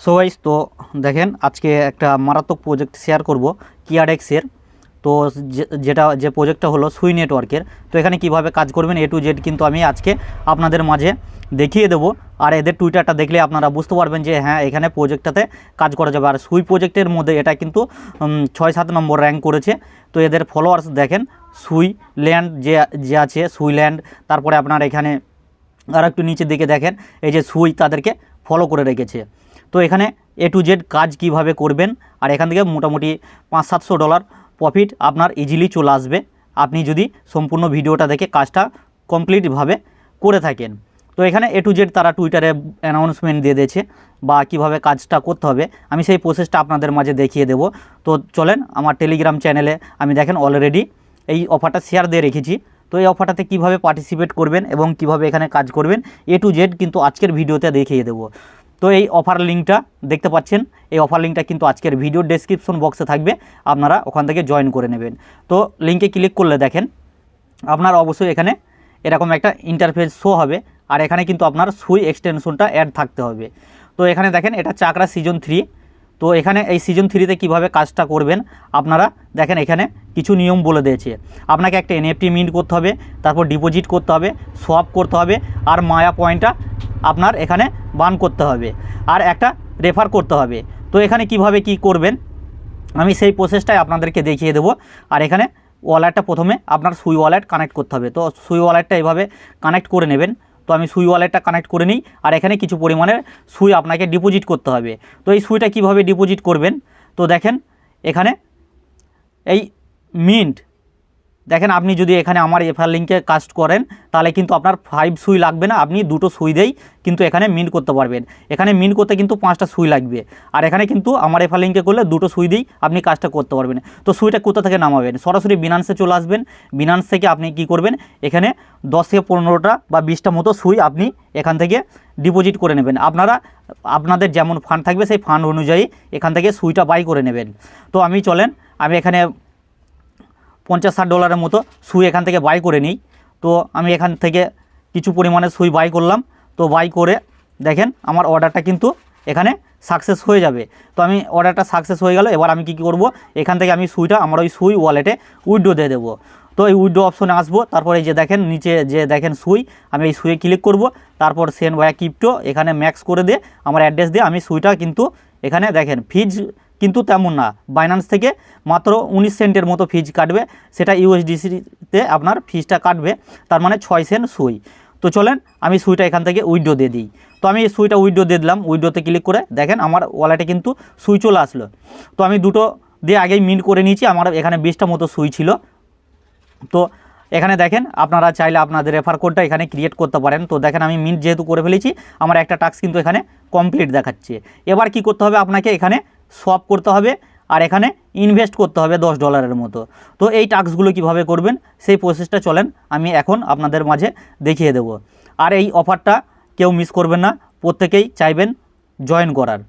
So guys, তো দেখেন আজকে একটা মারাত্মক প্রজেক্ট শেয়ার করব কিয়াডেক্সের। তো যে প্রজেক্টটা হলো সুই নেটওয়ার্কের। তো এখানে কিভাবে কাজ করবেন এ টু জেড কিন্তু আমি আজকে আপনাদের মাঝে দেখিয়ে দেবো। আর এদের টুইটারটা দেখলে আপনারা বুঝতে পারবেন যে হ্যাঁ, এখানে প্রজেক্টটাতে কাজ করা যাবে। আর সুই প্রজেক্টের মধ্যে এটা কিন্তু 6-7 নম্বর র্যাঙ্ক করেছে। তো এদের ফলোয়ার্স দেখেন, সুই ল্যান্ড যে আছে সুই ল্যান্ড, তারপরে আপনার এখানে আর একটু নিচের দিকে দেখেন এই যে সুই তাদেরকে ফলো করে রেখেছে। তো এখানে এ টু জেড কাজ কিভাবে করবেন, আর এখান থেকে মোটামুটি $500-700 প্রফিট আপনার ইজিলি চলে আসবে আপনি যদি সম্পূর্ণ ভিডিওটা দেখে কাজটা কমপ্লিটভাবে করে থাকেন। তো এখানে এ টু জেড তারা টুইটারে অ্যানাউন্সমেন্ট দিয়ে দিয়েছে বা কিভাবে কাজটা করতে হবে, আমি সেই প্রসেসটা আপনাদের মাঝে দেখিয়ে দেব। তো চলেন, আমার টেলিগ্রাম চ্যানেলে আমি দেখেন অলরেডি এই অফারটা শেয়ার দিয়ে রেখেছি। তো এই অফারটাতে কীভাবে পার্টিসিপেট করবেন এবং কিভাবে এখানে কাজ করবেন এ টু জেড কিন্তু আজকের ভিডিওতে দেখিয়ে দেবো। তো এই অফার লিঙ্কটা দেখতে পাচ্ছেন, এই অফার লিঙ্কটা কিন্তু আজকের ভিডিও ডেসক্রিপশন বক্সে থাকবে, আপনারা ওখান থেকে জয়েন করে নেবেন। তো লিঙ্কে ক্লিক করলে দেখেন আপনার অবশ্যই এখানে এরকম একটা ইন্টারফেস শো হবে, আর এখানে কিন্তু আপনার সুই এক্সটেনশনটা অ্যাড থাকতে হবে। তো এখানে দেখেন এটা চাকরা সিজন 3। তো এখানে এই সিজন 3তে কীভাবে কাজটা করবেন আপনারা দেখেন, এখানে কিছু নিয়ম বলে দিয়েছে। আপনাকে একটা এনএফটি মিন্ট করতে হবে, তারপর ডিপোজিট করতে হবে, সোয়াপ করতে হবে, আর মায়া পয়েন্টটা আপনার এখানে বার্ন করতে হবে, আর একটা রেফার করতে হবে। তো এখানে কিভাবে কি করবেন আমি সেই প্রসেসটাই আপনাদেরকে দেখিয়ে দেবো। আর এখানে ওয়ালেটটা প্রথমে আপনার সুই ওয়ালেট কানেক্ট করতে হবে। তো সুই ওয়ালেটটা এভাবে কানেক্ট করে নেবেন। তো আমি সুই ওয়ালেটটা কানেক্ট করে নিই, আর এখানে কিছু পরিমাণের সুই আপনাকে ডিপোজিট করতে হবে। তো এই সুইটা কিভাবে ডিপোজিট করবেন, তো দেখেন এখানে এই মিন্ট দেখেন, আপনি যদি এখানে আমার রেফার লিঙ্কে কাজ করেন তাহলে কিন্তু আপনার 5 সুই লাগবে না, আপনি 2টো সুই দিয়েই কিন্তু এখানে মিন্ট করতে পারবেন। এখানে মিন্ট করতে কিন্তু 5টা সুই লাগবে, আর এখানে কিন্তু আমার রেফার লিঙ্কে করলে 2টো সুই দিয়েই আপনি কাজটা করতে পারবেন। তো সুইটা কোথা থেকে নামাবেন, সরাসরি বিনান্সে চলে আসবেন। বিনান্স থেকে আপনি কি করবেন, এখানে 10 থেকে 15টা বা 20টা মতো সুই আপনি এখান থেকে ডিপোজিট করে নেবেন। আপনাদের যেমন ফান্ড থাকবে সেই ফান্ড অনুযায়ী এখান থেকে সুইটা বাই করে নেবেন। তো আমি এখানে $50-60 মতো সুই এখান থেকে বাই করে নিই। তো আমি এখান থেকে কিছু পরিমাণে সুই বাই করলাম। তো বাই করে দেখেন আমার অর্ডারটা কিন্তু এখানে সাকসেস হয়ে যাবে। তো আমি অর্ডারটা সাকসেস হয়ে গেল। এবার আমি কী করব, এখান থেকে আমি সুইটা আমার ওই সুই ওয়ালেটে উইথড্র দিয়ে দেবো। তো এই উইথড্র অপশনে আসবো, তারপরে এই যে দেখেন নিচে যে দেখেন সুই, আমি এই সুইয়ে ক্লিক করব, তারপর সেন্ড ভায়া ক্রিপ্টো এখানে ম্যাক্স করে দিয়ে আমার অ্যাড্রেস দিয়ে আমি সুইটা কিন্তু এখানে দেখেন ফিজ কিন্তু তেমন না, বাইন্যান্স থেকে মাত্র 19 সেন্টের মতো ফিজ কাটবে, সেটা ইউএসডিসিতে আপনার ফিজটা কাটবে, তার মানে 6 সেন্ট সুই। তো চলেন আমি সুইটা এখান থেকে উইথড্র দিয়ে দিই। তো আমি সুইটা উইথড্র দিয়ে দিলাম, উইথড্রতে ক্লিক করে দেখেন আমার ওয়ালেটে কিন্তু সুই চলে আসলো। তো আমি দুটো দিয়ে আগেই মিন্ট করে নিয়েছি, আমার এখানে 20টা মতো সুই ছিল। তো এখানে দেখেন আপনারা চাইলে আপনাদের রেফার কোডটা এখানে ক্রিয়েট করতে পারেন। তো দেখেন আমি মিন্ট যেহেতু করে ফেলেছি, আমার একটা টাস্ক কিন্তু এখানে কমপ্লিট দেখাচ্ছে। এবার কি করতে হবে, আপনাকে এখানে সোয়াপ করতে হবে, আর এখানে ইনভেস্ট করতে হবে $10 মতো। তো এই টাস্কগুলো কিভাবে করবেন সেই প্রসেসটা চলেন আমি এখন আপনাদের মাঝে দেখিয়ে দেব। আর এই অফারটা কেউ মিস করবেন না, প্রত্যেকেই চাইবেন জয়েন করার,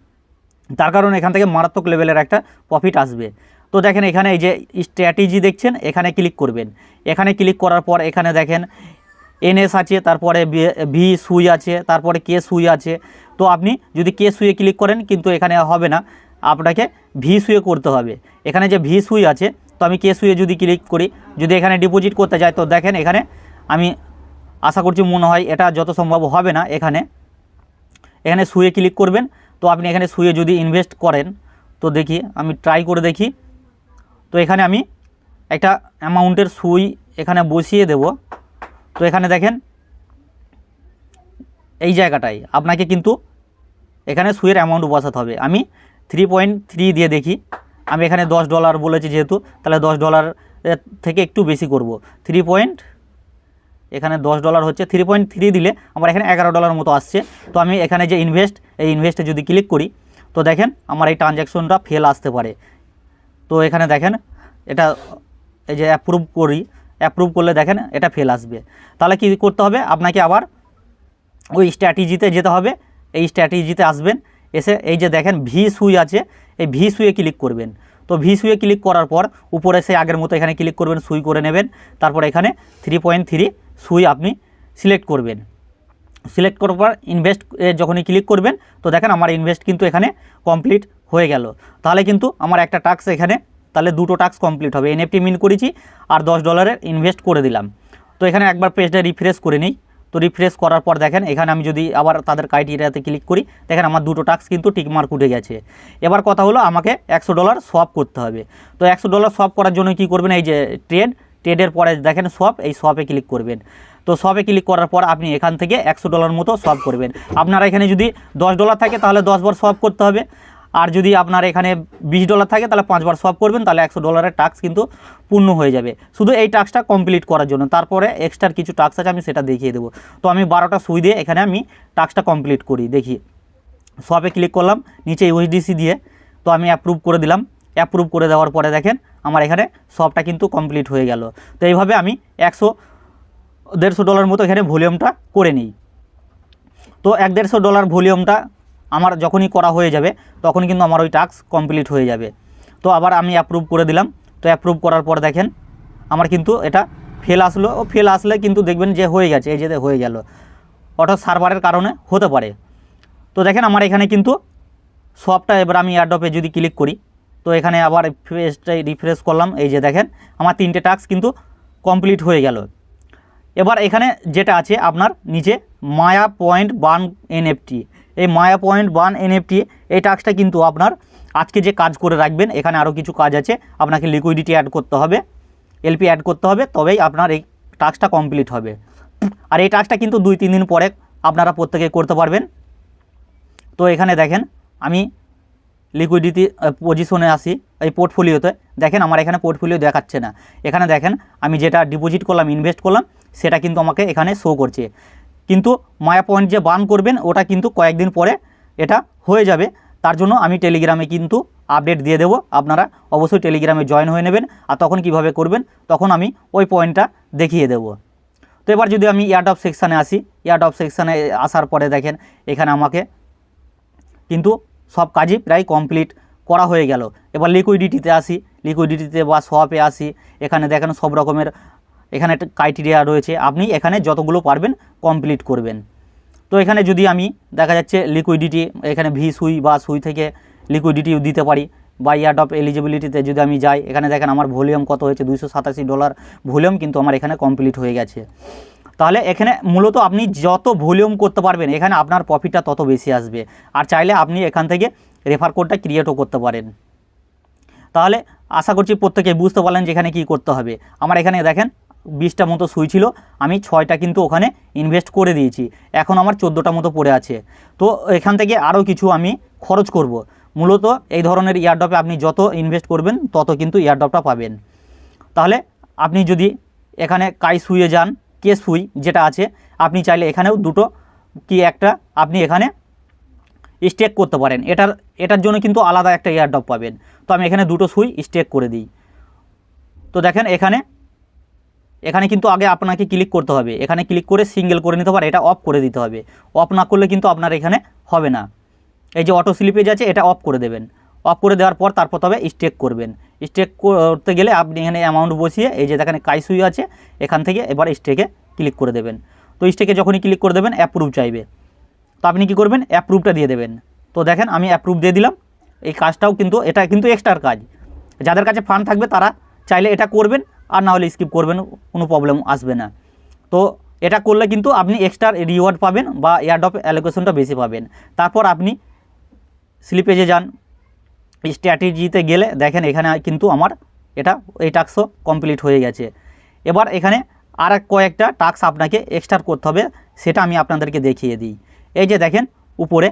তার কারণ এখান থেকে মারাত্মক লেভেলের একটা প্রফিট আসবে। তো দেখেন এখানে এই যে স্ট্র্যাটেজি দেখছেন, এখানে ক্লিক করবেন। এখানে ক্লিক করার পর এখানে দেখেন এনএস আছে, তারপরে ভি সুই আছে, তারপরে কে সুই আছে। তো আপনি যদি কে সুইয়ে ক্লিক করেন কিন্তু এখানে হবে না, আপনাকে ভি সুইয়ে করতে হবে। এখানে যে ভি সুই আছে, তো আমি কে সুইয়ে যদি ক্লিক করি, যদি এখানে ডিপোজিট করতে যাই, তো দেখেন এখানে আমি আশা করছি মনে হয় এটা যত সম্ভব হবে না। এখানে সুইয়ে ক্লিক করবেন। তো আপনি এখানে সুইয়ে যদি ইনভেস্ট করেন, তো দেখি আমি ট্রাই করে দেখি। তো এখানে আমি একটা অ্যামাউন্টের সুই এখানে বসিয়ে দেব। তো এখানে দেখেন এই জায়গাটায় আপনাকে কিন্তু এখানে সুইয়ের অ্যামাউন্ট বসাতে হবে। আমি 3.3 দিয়ে দেখি, আমি এখানে $10 বলেছি যেহেতু, তাহলে $10 থেকে একটু বেশি করব। এখানে $10 হচ্ছে, 3.3 দিলে আমার এখানে $11 মতো আসছে। তো আমি এখানে যে এই ইনভেস্টে যদি ক্লিক করি, তো দেখেন আমার এই ট্রানজ্যাকশনটা ফেল আসতে পারে। তো এখানে দেখেন এটা এই যে অ্যাপ্রুভ করলে দেখেন এটা ফেল আসবে। তাহলে কি করতে হবে, আপনাকে আবার ওই স্ট্র্যাটেজিতে যেতে হবে। এই স্ট্র্যাটেজিতে আসবেন, এসে এই যে দেখেন ভি সুই আছে, এই ভি সুইয়ে ক্লিক করবেন। তো ভি সুইয়ে ক্লিক করার পর উপরে সে আগের মতো এখানে ক্লিক করবেন, সুই করে নেবেন। তারপর এখানে 3.3 সুই আপনি সিলেক্ট করবেন। সিলেক্ট করার পর ইনভেস্ট যখনই ক্লিক করবেন তো দেখেন আমার ইনভেস্ট কিন্তু এখানে কমপ্লিট হয়ে গেল। তাহলে কিন্তু আমার একটা টাস্ক এখানে, তাহলে দুটো টাস্ক কমপ্লিট হবে। এনএফটি মিন করেছি আর $10 ইনভেস্ট করে দিলাম। তো এখানে একবার পেজটা রিফ্রেশ করে নিই। তো রিফ্রেশ করার পর দেখেন এখানে আমি যদি আবার তাদের ক্রাইটেরিয়াতে ক্লিক করি, দেখেন আমার দুটো টাস্ক কিন্তু টিকমার্ক উঠে গেছে। এবার কথা হলো আমাকে $100 সোয়াপ করতে হবে। তো $100 সোয়াপ করার জন্য কি করবেন, এই যে ট্রেডের পরে দেখেন সোয়াপ, এই সোয়াপে ক্লিক করবেন। তো সোয়াপে ক্লিক করার পর আপনি এখান থেকে $100 মতো সোয়াপ করবেন। আপনারা এখানে যদি $10 থাকে তাহলে 10 বার সোয়াপ করতে হবে, আর যদি আপনার এখানে $20 থাকে তাহলে 5 বার সোয়াপ করবেন, তাহলে $100 টাস্ক কিন্তু পূর্ণ হয়ে যাবে শুধু এই টাস্কটা কমপ্লিট করার জন্য। তারপরে এক্সট্রা কিছু টাস্ক আছে আমি সেটা দেখিয়ে দেবো। তো আমি 12টা সুই দিয়ে এখানে আমি টাস্কটা কমপ্লিট করি। দেখি সোয়াপে ক্লিক করলাম, নিচে ইউএসডিসি দিয়ে তো আমি অ্যাপ্রুভ করে দিলাম। অ্যাপ্রুভ করে দেওয়ার পরে দেখেন আমার এখানে সোয়াপটা কিন্তু কমপ্লিট হয়ে গেল। তো এইভাবে আমি $100-150 মতো এখানে ভলিউমটা করে নিই। তো $100-150 ভলিউমটা আমার যখনই করা হয়ে যাবে তখন কিন্তু আমার ওই টাস্ক কমপ্লিট হয়ে যাবে। তো আবার আমি অ্যাপ্রুভ করে দিলাম। তো অ্যাপ্রুভ করার পর দেখেন আমার কিন্তু এটা ফেল আসলো। ও ফেল আসলে কিন্তু দেখবেন যে হয়ে গেছে, এই যে হয়ে গেল, অর্থাৎ সার্ভারের কারণে হতে পারে। তো দেখেন আমার এখানে কিন্তু সবটা, এবার আমি এয়ারড্রপে যদি ক্লিক করি তো এখানে আবার পেজটাই রিফ্রেশ করলাম, এই যে দেখেন আমার 3টে টাস্ক কিন্তু কমপ্লিট হয়ে গেল। এবার এখানে যেটা আছে আপনার নিচে মায়া পয়েন্ট বার্ন এনএফটি, এই মায়া পয়েন্ট বার্ন এনএফটি এই টাস্কটা কিন্তু আপনার আজকে যে কাজ করে রাখবেন। এখানে আরও কিছু কাজ আছে, আপনাকে লিকুইডিটি অ্যাড করতে হবে, এলপি অ্যাড করতে হবে, তবেই আপনার এই টাস্কটা কমপ্লিট হবে। আর এই টাস্কটা কিন্তু 2-3 দিন পরে আপনারা প্রত্যেকে করতে পারবেন। তো এখানে দেখেন আমি লিকুইডিটি পজিশনে আসি, এই পোর্টফোলিওতে দেখেন আমার এখানে পোর্টফোলিও দেখাচ্ছে না। এখানে দেখেন আমি যেটা ডিপোজিট করলাম, ইনভেস্ট করলাম, সেটা কিন্তু আমাকে এখানে শো করছে। কিন্তু মায়া পয়েন্ট যে বার্ন করবেন ওটা কিন্তু কয়েকদিন পরে এটা হয়ে যাবে। তার জন্য আমি টেলিগ্রামে কিন্তু আপডেট দিয়ে দেবো, আপনারা অবশ্যই টেলিগ্রামে জয়েন হয়ে নেবেন। আর তখন কিভাবে করবেন তখন আমি ওই পয়েন্টটা দেখিয়ে দেবো। তো এবার যদি আমি এয়ারড্রপ সেকশানে আসি, এয়ারড্রপ সেকশানে আসার পরে দেখেন এখানে আমাকে কিন্তু সব কাজই প্রায় কমপ্লিট করা হয়ে গেল। এবার লিকুইডিটিতে আসি, লিকুইডিটিতে বা সোয়াপে আসি, এখানে দেখেন সব রকমের এখানে ক্রাইটেরিয়া রয়েছে, আপনি এখানে যতগুলো পারবেন কমপ্লিট করবেন। তো এখানে যদি আমি দেখা যাচ্ছে লিকুইডিটি এখানে ভি সুই বা সুই থেকে লিকুইডিটি দিতে পারি, বা এয়ারড্রপ এলিজিবিলিটিতে যদি আমি যাই, এখানে দেখেন আমার ভলিউম কত হয়েছে, $287 ভলিউম কিন্তু আমার এখানে কমপ্লিট হয়ে গেছে। তাহলে এখানে মূলত আপনি যত ভলিউম করতে পারবেন এখানে আপনার প্রফিটটা তত বেশি আসবে। আর চাইলে আপনি এখান থেকে রেফার কোডটা ক্রিয়েটও করতে পারেন। তাহলে আশা করছি প্রত্যেকে বুঝতে পারলেন যে এখানে কী করতে হবে। আমার এখানে দেখেন 20টা মতো সুই ছিল, আমি 6টা কিন্তু ওখানে ইনভেস্ট করে দিয়েছি, এখন আমার 14টা মতো পড়ে আছে। তো এখান থেকে আরও কিছু আমি খরচ করব। মূলত এই ধরনের এয়ারড্রপে আপনি যত ইনভেস্ট করবেন তত কিন্তু এয়ারড্রপটা পাবেন। তাহলে আপনি যদি এখানে কাই সুইয়ে যান, কে সুই যেটা আছে, আপনি চাইলে এখানেও দুটো কি একটা আপনি এখানে স্টেক করতে পারেন। এটার জন্য কিন্তু আলাদা একটা এয়ারড্রপ পাবেন। তো আমি এখানে দুটো সুই স্টেক করে দিই। তো দেখেন এখানে কিন্তু আগে আপনাকে ক্লিক করতে হবে, এখানে ক্লিক করে সিঙ্গেল করে নিতে পারে, এটা অফ করে দিতে হবে। অফ না করলে কিন্তু আপনার এখানে হবে না। এই যে অটো স্লিপেজ আছে এটা অফ করে দেবেন। অফ করে দেওয়ার পর তারপর তবে স্টেক করবেন। স্টেক করতে গেলে আপনি এখানে অ্যামাউন্ট বসিয়ে এই যে দেখেন কাইসুই আছে, এখান থেকে এবার স্টেকে ক্লিক করে দেবেন। তো স্টেকে যখনই ক্লিক করে দেবেন অ্যাপ্রুভ চাইবে, তো আপনি কী করবেন, অ্যাপ্রুভটা দিয়ে দেবেন। তো দেখেন আমি অ্যাপ্রুভ দিয়ে দিলাম। এই কাজটাও কিন্তু এটা কিন্তু এক্সট্রার কাজ, যাদের কাছে ফান্ড থাকবে তারা চাইলে এটা করবেন, আর না হলে স্কিপ করবেন, কোনো প্রবলেম আসবে না। তো এটা করলে কিন্তু আপনি এক্সট্রা রিওয়ার্ড পাবেন বা এয়ারড্রপ অ্যালোকেশনটা বেশি পাবেন। তারপর আপনি স্লিপেজে যান, স্ট্র্যাটেজিতে গেলে দেখেন এখানে কিন্তু আমার এই টাস্কও কমপ্লিট হয়ে গেছে। এবার এখানে আর কয়েকটা টাস্ক আপনাকে এক্সট্রা করতে হবে, সেটা আমি আপনাদেরকে দেখিয়ে দিই। এই যে দেখেন উপরে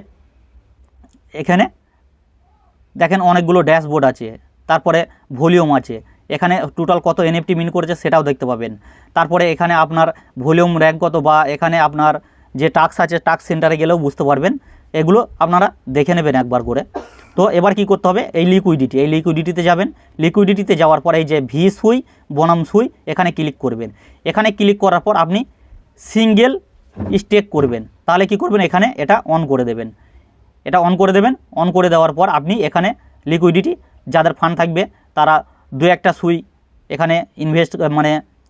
এখানে দেখেন অনেকগুলো ড্যাশবোর্ড আছে, তারপরে ভলিউম আছে, এখানে টোটাল কত এনএফটি মিন করেছে সেটাও দেখতে পাবেন। তারপরে এখানে আপনার ভলিউম র্যাঙ্ক কত, বা এখানে আপনার যে টাস্ক আছে টাস্ক সেন্টারে গেলেও বুঝতে পারবেন। এগুলো আপনারা দেখে নেবেন একবার করে। তো এবার কি করতে হবে, এই লিকুইডিটিতে যাবেন। লিকুইডিটিতে যাওয়ার পর এই যে ভি সুই বনাম সুই এখানে ক্লিক করবেন। এখানে ক্লিক করার পর আপনি সিঙ্গেল স্টেক করবেন। তাহলে কি করবেন, এখানে এটা অন করে দেবেন। এটা অন করে দেবেন। অন করে দেওয়ার পর আপনি এখানে লিকুইডিটি যাদের ফান্ড থাকবে তারা 2-1টা সুই এখানে ইনভেস্ট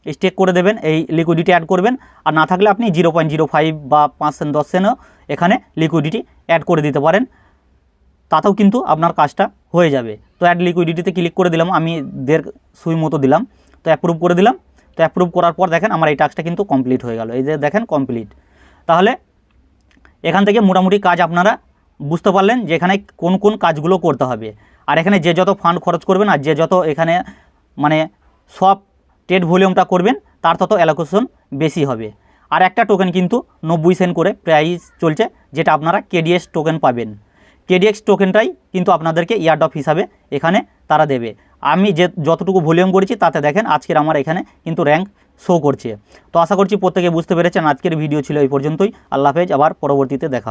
স্টেক করে দেবেন, এই লিকুইডিটি অ্যাড করবেন। আর না থাকলে আপনি 0.05 বা 5 সেন্ট 10 সেন্টও এখানে লিকুইডিটি অ্যাড করে দিতে পারেন, তাতেও কিন্তু আপনার কাজটা হয়ে যাবে। তো অ্যাড লিকুইডিটিতে ক্লিক করে দিলাম, আমি 1.5 সুই মতো দিলাম, তো অ্যাপ্রুভ করে দিলাম। তো অ্যাপ্রুভ করার পর দেখেন আমার এই টাস্কটা কিন্তু কমপ্লিট হয়ে গেল, এই যে দেখেন কমপ্লিট। তাহলে এখান থেকে মোটামুটি কাজ আপনারা বুঝতে পারলেন যে এখানে কোন কোন কাজগুলো করতে হবে। আর এখানে যে যত ফান্ড খরচ করবেন আর যে যত এখানে মানে সব ট্রেড ভলিউমটা করবেন তার তত অ্যালোকেশন বেশি হবে। আর একটা টোকেন কিন্তু 90 সেন্ট করে প্রাইস চলছে, যেটা আপনারা কেডিএক্স টোকেন পাবেন। কেডিএক্স টোকেনটাই কিন্তু আপনাদেরকে ইয়ারড্রপ হিসাবে এখানে তারা দেবে। আমি যে যতটুকু ভলিউম করেছি তাতে দেখেন আজকের আমার এখানে কিন্তু র্যাঙ্ক শো করছে। তো আশা করছি প্রত্যেকে বুঝতে পেরেছেন। আজকের ভিডিও ছিল এই পর্যন্তই। আল্লাহ হাফেজ, আবার পরবর্তীতে দেখা।